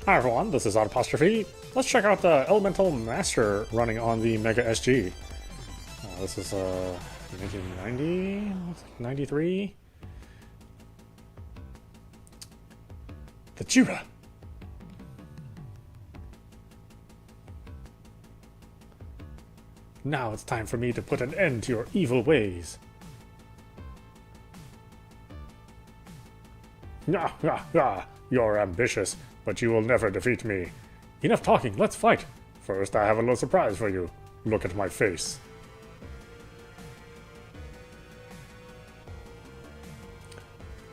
Hi everyone, this is audap. Let's check out the Elemental Master running on the MegaSG. This is 1990, 93. The Jira. Now it's time for me to put an end to your evil ways. You're ambitious, but you will never defeat me. Enough talking, let's fight. First, I have a little surprise for you. Look at my face.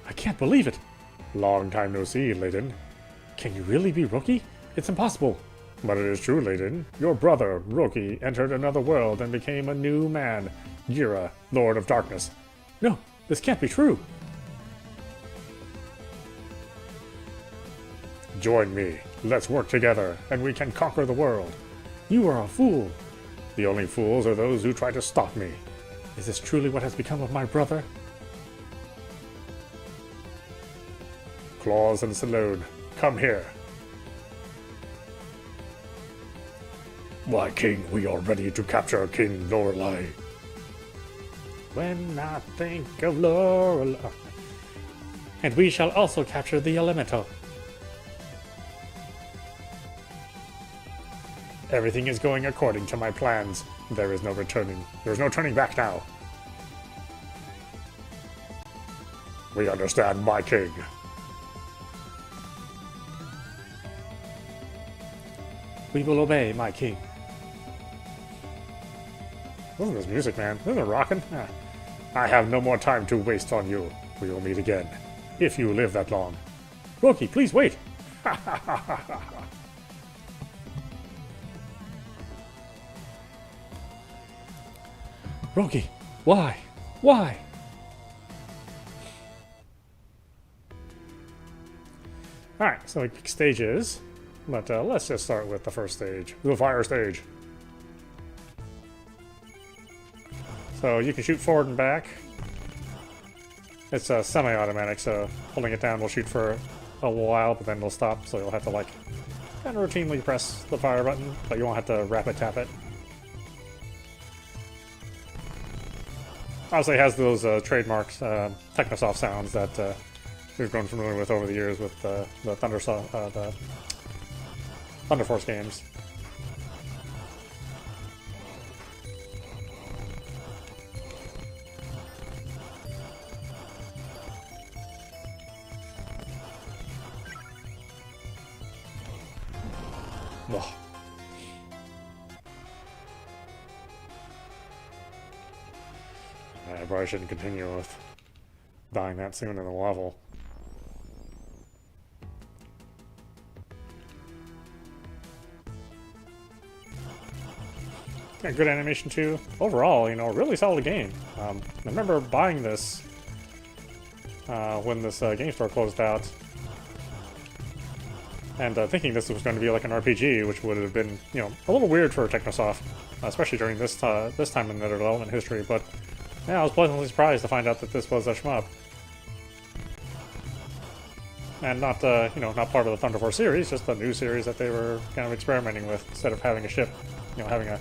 I can't believe it. Long time no see, Laden. Can you really be Roki? It's impossible. But it is true, Laden. Your brother, Roki, entered another world and became a new man, Jira, Lord of Darkness. No, this can't be true. Join me. Let's work together, and we can conquer the world. You are a fool. The only fools are those who try to stop me. Is this truly what has become of my brother? Claus and Salone, come here. My king, we are ready to capture King Lorelei. When I think of Lorelei... And we shall also capture the Elemental. Everything is going according to my plans. There is no returning. There's no turning back now. We understand, my king. We will obey, my king. Listen to this music, man. Isn't it rocking? I have no more time to waste on you. We will meet again. If you live that long. Roki, please wait. Ha ha ha ha ha. Roki, why? Why? Alright, so we pick stages, but let's just start with the first stage, the fire stage. So you can shoot forward and back. It's semi-automatic, so holding it down will shoot for a while, but then it'll stop, so you'll have to like kind of routinely press the fire button, but you won't have to rapid tap it. Obviously, it has those trademark Technosoft sounds that we've grown familiar with over the years with the Thunder Force games. Ugh. I probably shouldn't continue with dying that soon in the level. Yeah, good animation too. Overall, you know, really solid game. I remember buying this when this game store closed out, and thinking this was going to be like an RPG, which would have been, you know, a little weird for Technosoft, especially during this time in their development history. But yeah, I was pleasantly surprised to find out that this was a shmup. And not, you know, not part of the Thunder Force series, just a new series that they were kind of experimenting with, instead of having a ship, you know, having a,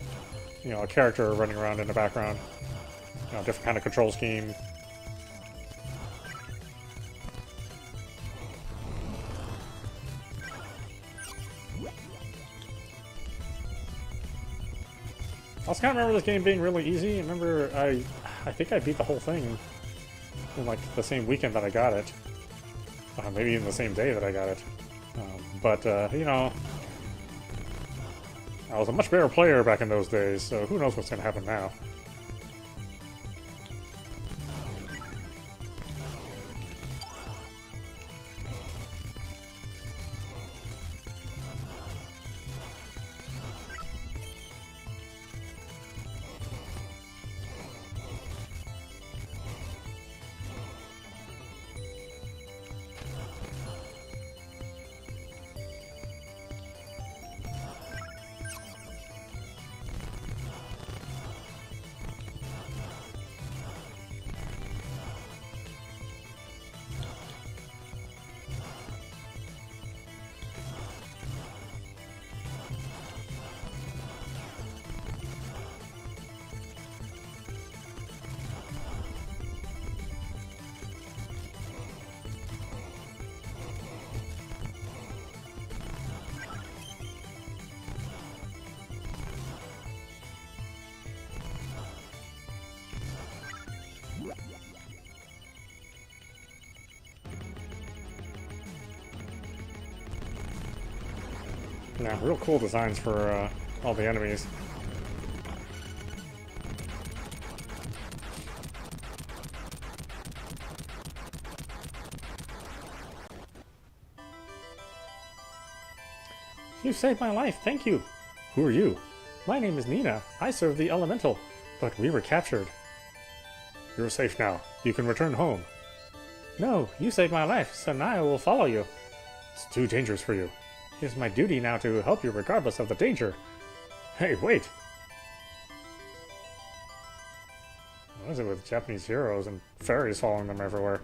you know, a character running around in the background. You know, different kind of control scheme. I also kind of remember this game being really easy. I remember I think I beat the whole thing in like the same weekend that I got it. Maybe even the same day that I got it. But, you know, I was a much better player back in those days, so who knows what's going to happen now. Yeah, real cool designs for all the enemies. You saved my life, thank you! Who are you? My name is Nina. I serve the Elemental, but we were captured. You're safe now. You can return home. No, you saved my life, so now I will follow you. It's too dangerous for you. It is my duty now to help you regardless of the danger. Hey, wait! What is it with Japanese heroes and fairies following them everywhere?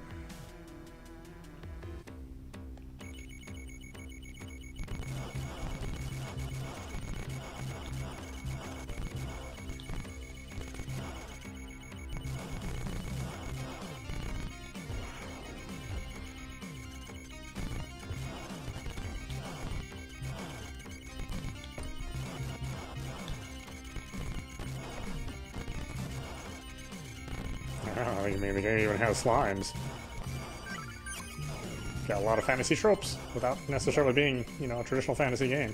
Oh, you mean the game even has slimes? Got a lot of fantasy tropes without necessarily being, you know, a traditional fantasy game.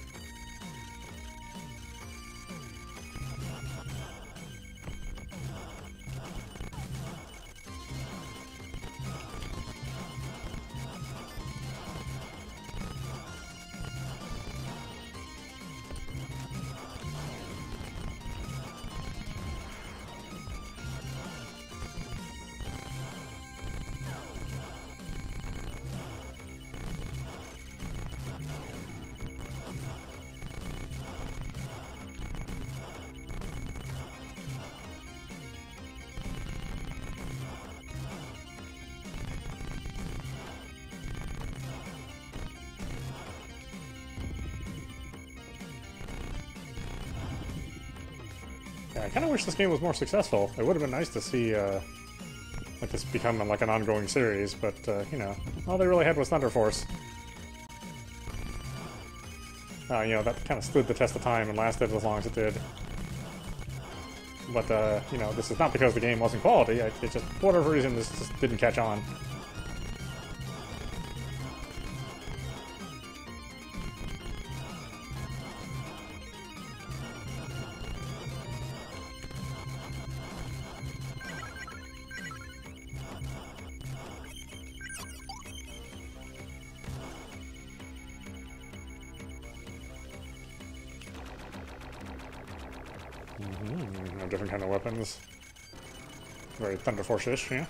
Yeah, I kind of wish this game was more successful. It would have been nice to see like this become like an ongoing series, but you know, all they really had was Thunder Force. You know, that kind of stood the test of time and lasted as long as it did. But you know, this is not because the game wasn't quality. It just, for whatever reason, this just didn't catch on. Different kind of weapons. Very Thunder Force-ish, yeah.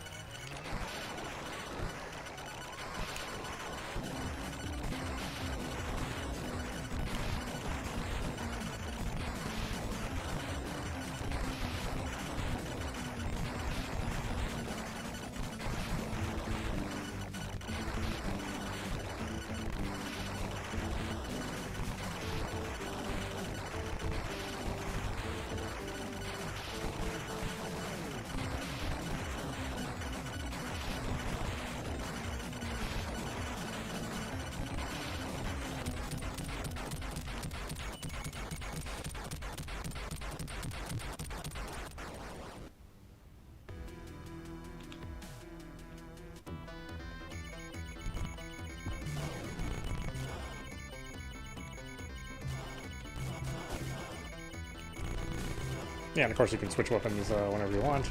Yeah, and of course you can switch weapons whenever you want.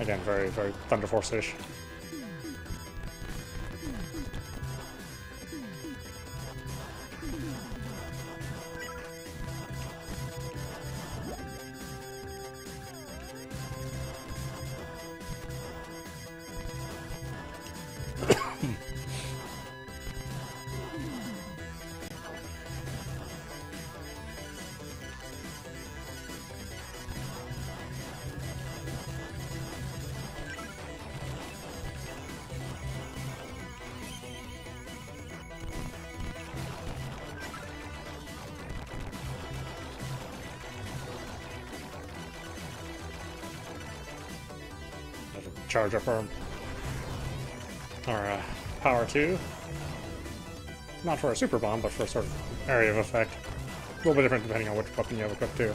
Again, very, very Thunder Force-ish. Charge up our power 2. Not for a super bomb, but for a sort of area of effect. A little bit different depending on which weapon you have equipped too.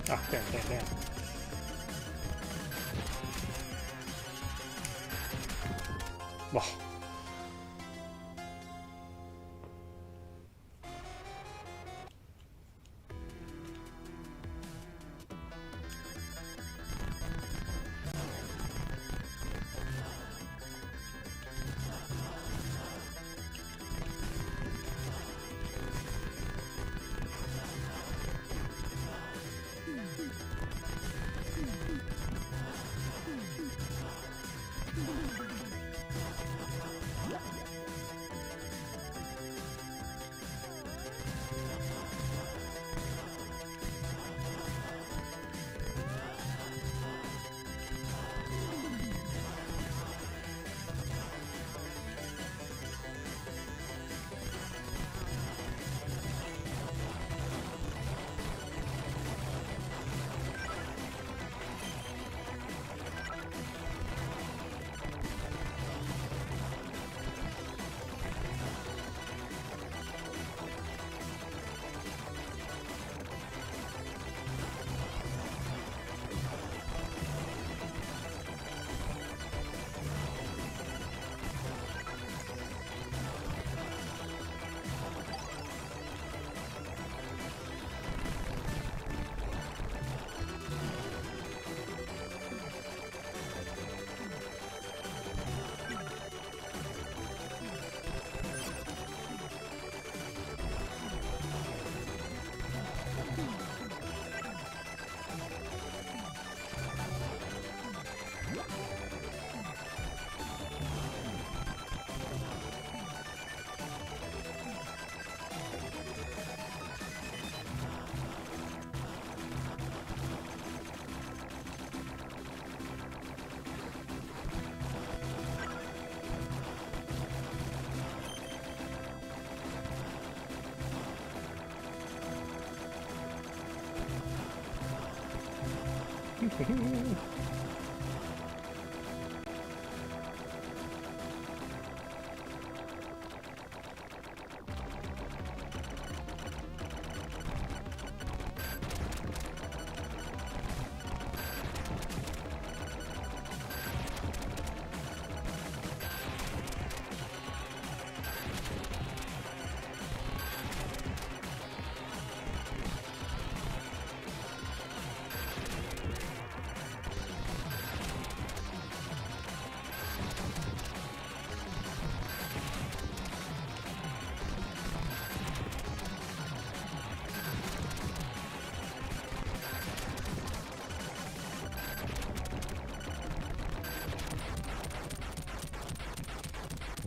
Oh, damn, damn, damn. Oh.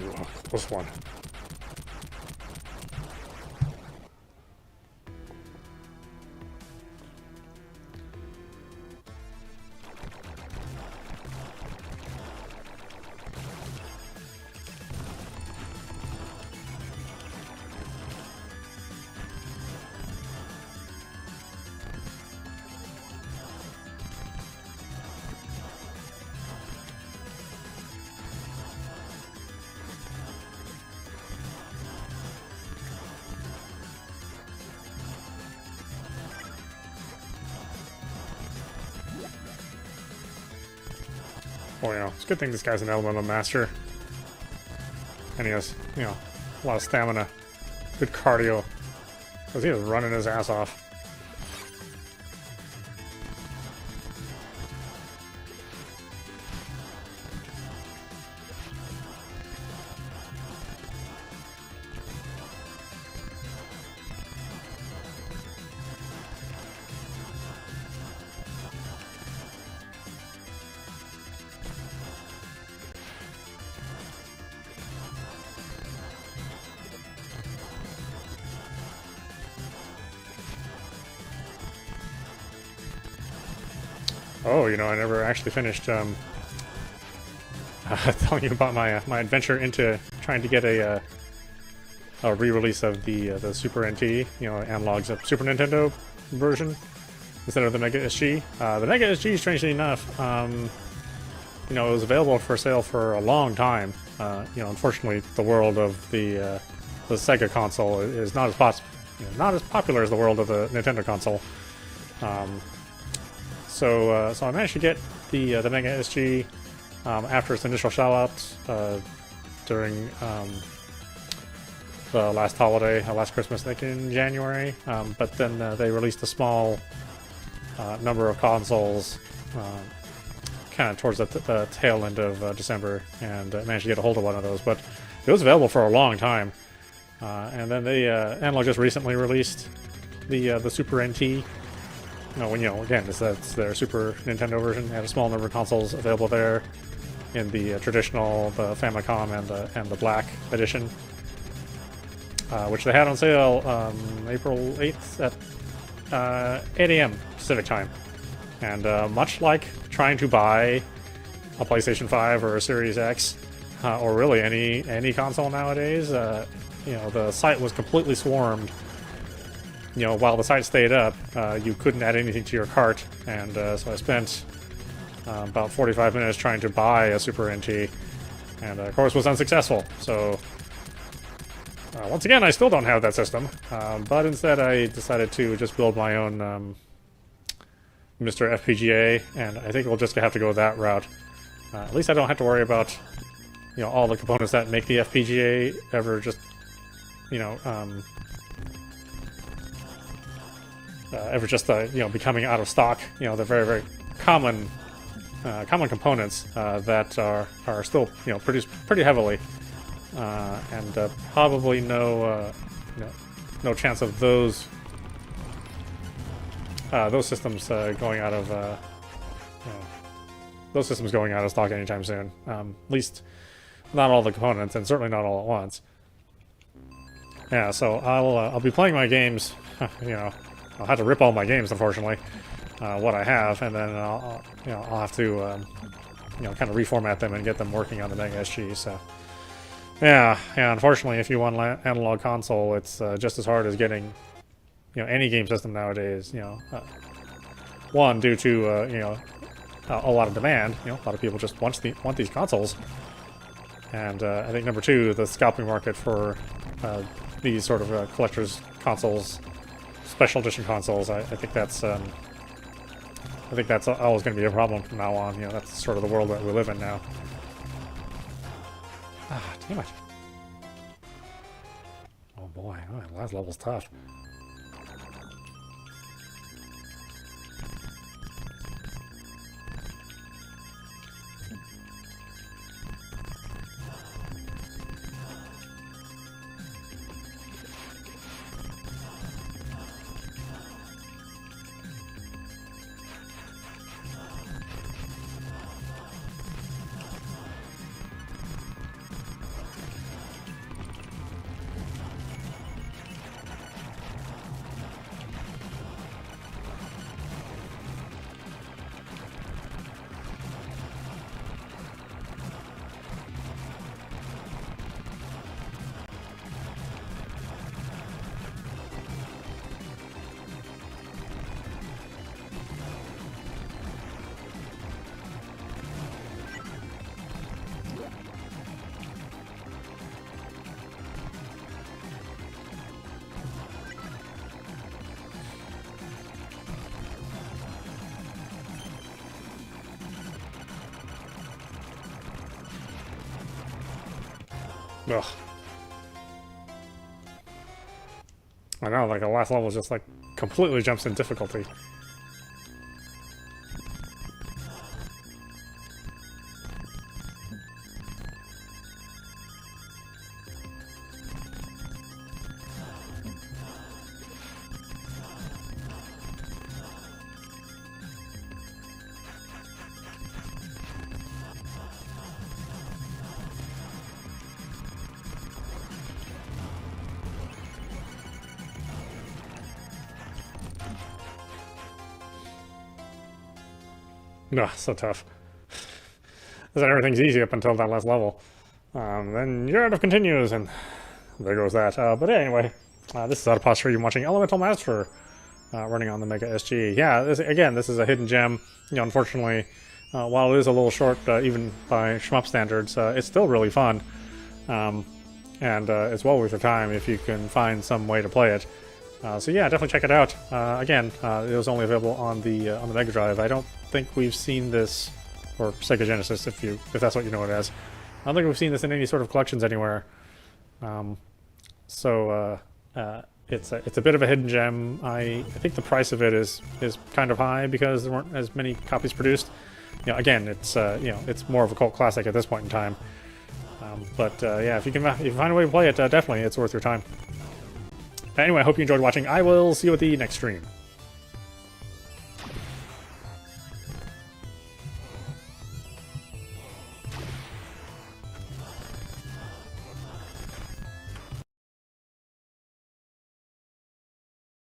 Ooh, close one. Oh, yeah, it's a good thing this guy's an Elemental Master. And he has, you know, a lot of stamina. Good cardio. Because he was running his ass off. Oh, you know, I never actually finished telling you about my adventure into trying to get a re-release of the Super NT, you know, analogs of Super Nintendo version instead of the Mega SG. The Mega SG, strangely enough, you know, it was available for sale for a long time. You know, unfortunately, the world of the Sega console is not as popular as the world of the Nintendo console. So I managed to get the MegaSG after its initial shout-out during the last holiday, last Christmas, I think in January. But then they released a small number of consoles kind of towards the tail end of December, and managed to get a hold of one of those. But it was available for a long time, and then they Analog just recently released the Super NT. Again, that's their Super Nintendo version. They had a small number of consoles available there in the traditional, the Famicom, and the Black edition, which they had on sale April 8th at 8 a.m. Pacific time. And much like trying to buy a PlayStation 5 or a Series X, or really any console nowadays, the site was completely swarmed. While the site stayed up, you couldn't add anything to your cart, and so I spent about 45 minutes trying to buy a Super NT, and of course was unsuccessful. So once again, I still don't have that system, but instead I decided to just build my own Mr. FPGA, and I think we'll just have to go that route. At least I don't have to worry about all the components that make the FPGA ever just becoming out of stock. They're very, very common components that are still produced pretty heavily, and probably no chance of those systems going out of stock anytime soon. At least not all the components, and certainly not all at once. Yeah, so I'll be playing my games. I'll have to rip all my games, unfortunately, what I have, and then I'll have to kind of reformat them and get them working on the MegaSG. So yeah, unfortunately, if you want an analog console, it's just as hard as getting any game system nowadays. One, due to a lot of demand. A lot of people just want these consoles, and I think number two, the scalping market for these sort of collector's consoles, special edition consoles. I think that's always going to be a problem from now on. That's sort of the world that we live in now. Ah, damn it! Oh boy, the last level's tough. Ugh. I know, like the last level just like completely jumps in difficulty. No, so tough. Then everything's easy up until that last level. Then your narrative continues, and there goes that. But anyway, this is audap stream watching Elemental Master running on the MegaSG. Yeah, this is a hidden gem. Unfortunately, while it is a little short, even by shmup standards, it's still really fun. And it's well worth your time if you can find some way to play it. So yeah, definitely check it out. Again, it was only available on the Mega Drive. I don't think we've seen this, or Sega Genesis, if that's what you know it as. I don't think we've seen this in any sort of collections anywhere. It's a bit of a hidden gem. I think the price of it is kind of high because there weren't as many copies produced. Again, it's it's more of a cult classic at this point in time. Yeah, if you find a way to play it, definitely it's worth your time. Anyway, I hope you enjoyed watching. I will see you at the next stream.